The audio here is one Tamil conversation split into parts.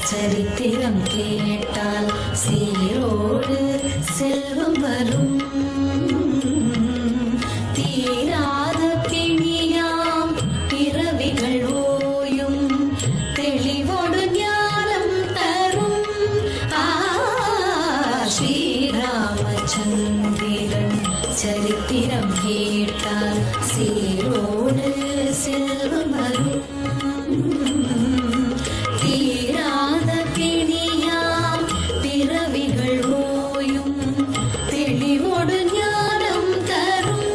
சரித்திரம் கேட்டால் சீரோடு செல்வம் வரும். தீராத பிணியாம் பிறவிகள் ஓயும் தெளிவோடு ஞானம் தரும். ஸ்ரீராமச்சந்திரன் சரித்திரம் கேட்டால் சீரோடு செல்வம் வரும். தீராத பிணியாம் பிறவிகள் ஓயும் தெளிவோடு ஞானம் தரும்.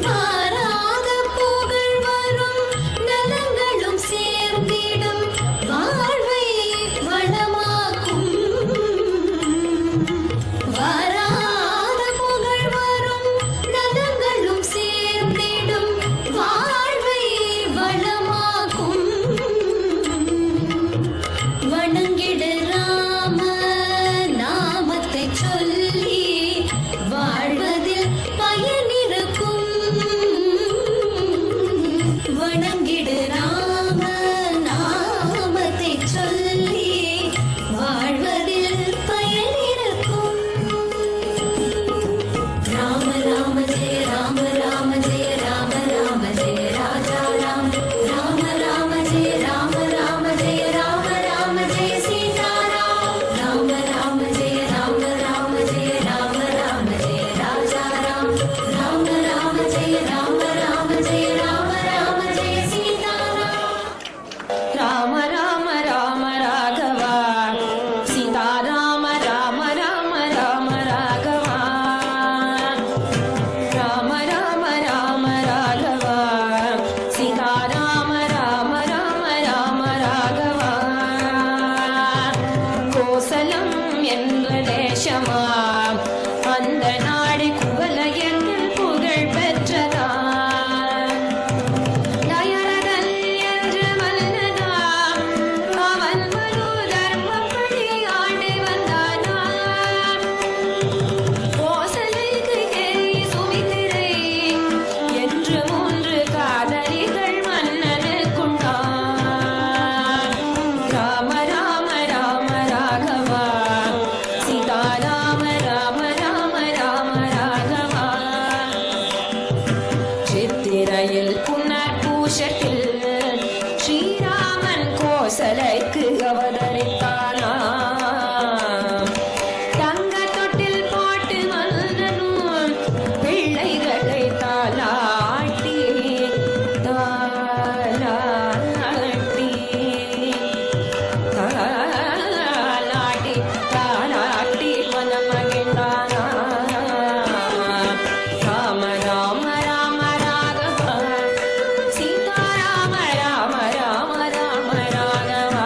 மாறாத புகழ் வரும் நலங்களும் சேர்ந்திடும் வாழ்வை வளமாக்கும். வராத புகழ் வரும் நலங்களும் சேர்ந்திடும் வாழ்வை வளமாக்கும். வணங்கிடு ராம நாமத்தை சொல்லி வாழ்வதில் பயனிருக்கும். வணங்கிடு ராம நாமத்தை சொல்லி வாழ்வதில் பயனிருக்கும். ராம ராம ஜெய ராம ராம ஜெய ராம ராம ஜெய ராஜா ராம். ராம ராம ஜெய ராம ராம ஜெய ராம ராம ஜெய சீதாராம். ராம ராம ஜெய ராம ராம ஜெய ராம ராம ஜெய ராஜா ராம். ராம ராம ஜெய ராம ராம ஜெய ராம ராம ஜெய சீதாராம். ராம ராம ராம ராகவா சீதாராம ராம ராம ராம ராகவா. ராம ராம ராம ராகவா சீதாராம ராம ராம ராம ராகவா. கோசலம் என்ற தேசமா அந்த நாடு குவலயத்தில் புகழ் பெற்றதா. தயரதன் என்ற மன்னனா அவன் மனு தர்மப்படி ஆண்டு வந்தானா. கோசலைக்கு சுமித்திரை என்று 3 காதலிகள் மன்னனுக்குண்டான். ராம ராம ராம ராகவா சீதாராம ராம ராம ராம ராகவா. சித்திரையில் புனர்பூஷத்தில் ஸ்ரீராமன் கோசலைக்கு அவதரித்தானா. தங்க தொட்டில் போட்டு மன்னனும் பிள்ளைகளை தாலாட்டி தாலாட்டி தாலாட்டி தாலாட்டி மனமகிழ்ந்தானா. ராம ராம ராம ராகவா சீதாராம ராம ராம ராம ராகவா.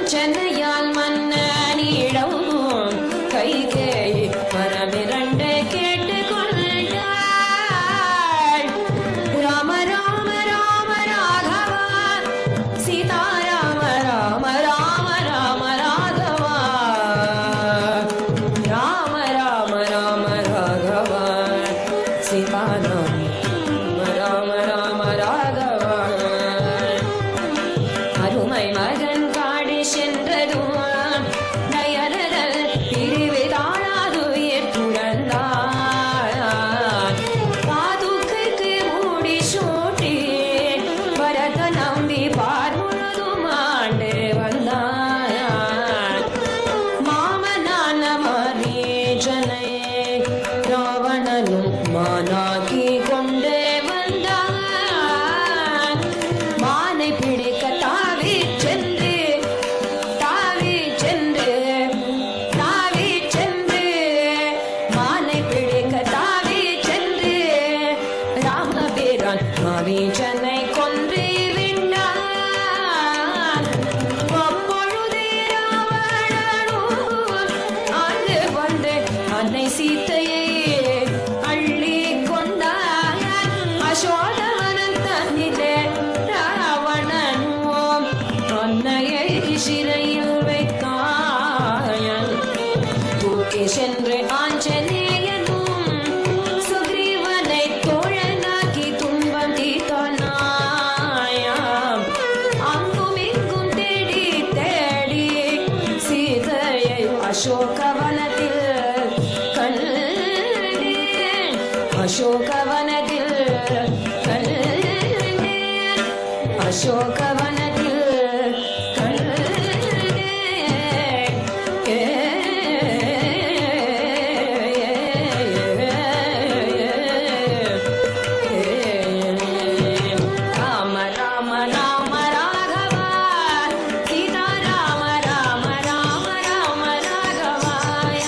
வஞ்சனையால் மன்னனிடம் கைகேயி வரமிரண்டு கேட்டுக் கொண்டாள். ராம ராம ராம ராகவா சீதாராம ராம ராம ராம ராகவா ராம ராம ராம ராகவா சீதாராம ராம ராம ராகவா. அருமை மகன் காடு சென்றதும் நயனதல் பிரிவிதாளாது ஏற்றுழந்தான். பாதுகைக்கு மூடி சூட்டி பரத நம்பி பார் முழுதும் ஆண்டு வந்தான். மாமனான மரீச்சனை ராவணனும் மானாக்கி கொண்டே வந்தான். மானை பிடிக்க தாவி சென்று மானை பிடிக்க தாவி சென்று ராமபிரான் மரீச்சனை கொன்று விட்டான். அப்பொழுதே ராவணனும் ஆண்டு வந்து அன்னை சீத்தையை அள்ளி கொண்டான். அசோகவனம் தன்னிலே ராவணனும் அன்னையை சிறையில் வைத்தான். தூக்கி சென்று ஆஞ்சநேயனும் சுக்ரீவனை தோழனாக்கி துன்பம் தீர்த்தானாம். அங்கும் இங்கும் தேடி தேடி சீதையை அசோகவனத்தில் கண்டேன். அசோகவனத்தில் கண்டேன். அசோகவனத்தில் கண்டேன். ராம ராம ராம ராகவா சீதாராம ராம ராம ராம ராகவாய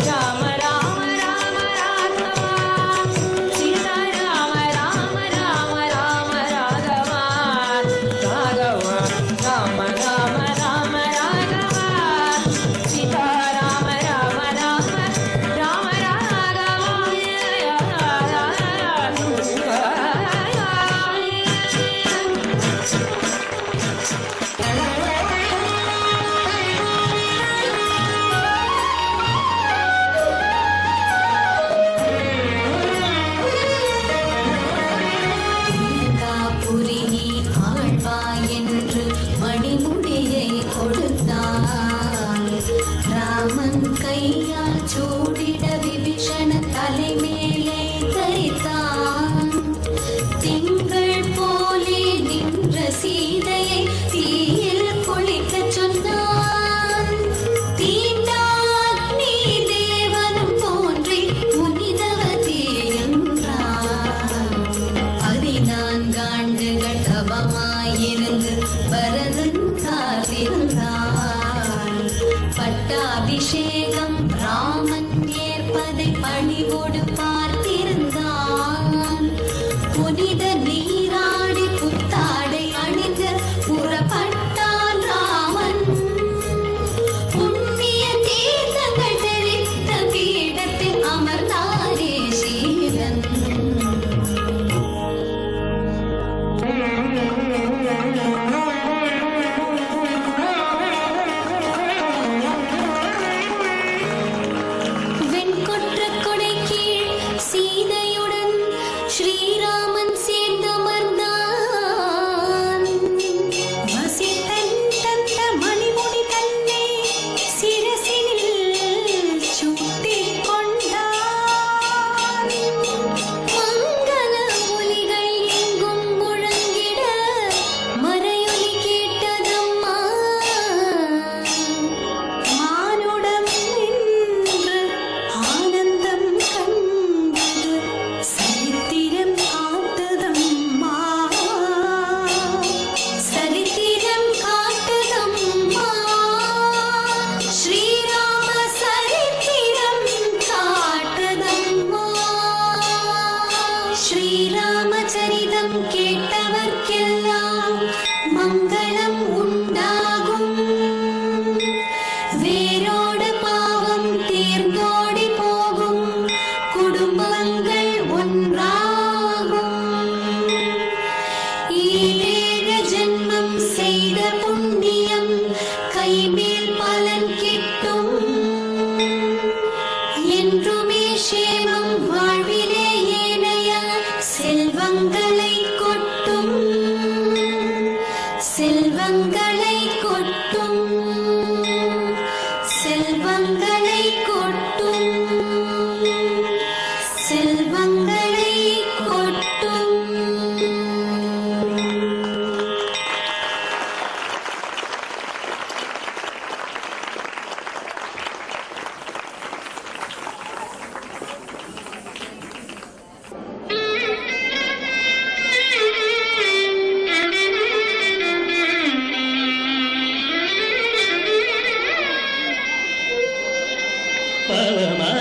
ராம ராம ராம ராகவா கைமேல் பலன் கிட்டும் என்றுமே சேமம் வாழ்விலே ஏனைய செல்வங்களை கொட்டும் செல்வங்களை கொட்டும் செல்வங்களை கொட்டும் செல்வங்களை கொட்டும். பவமா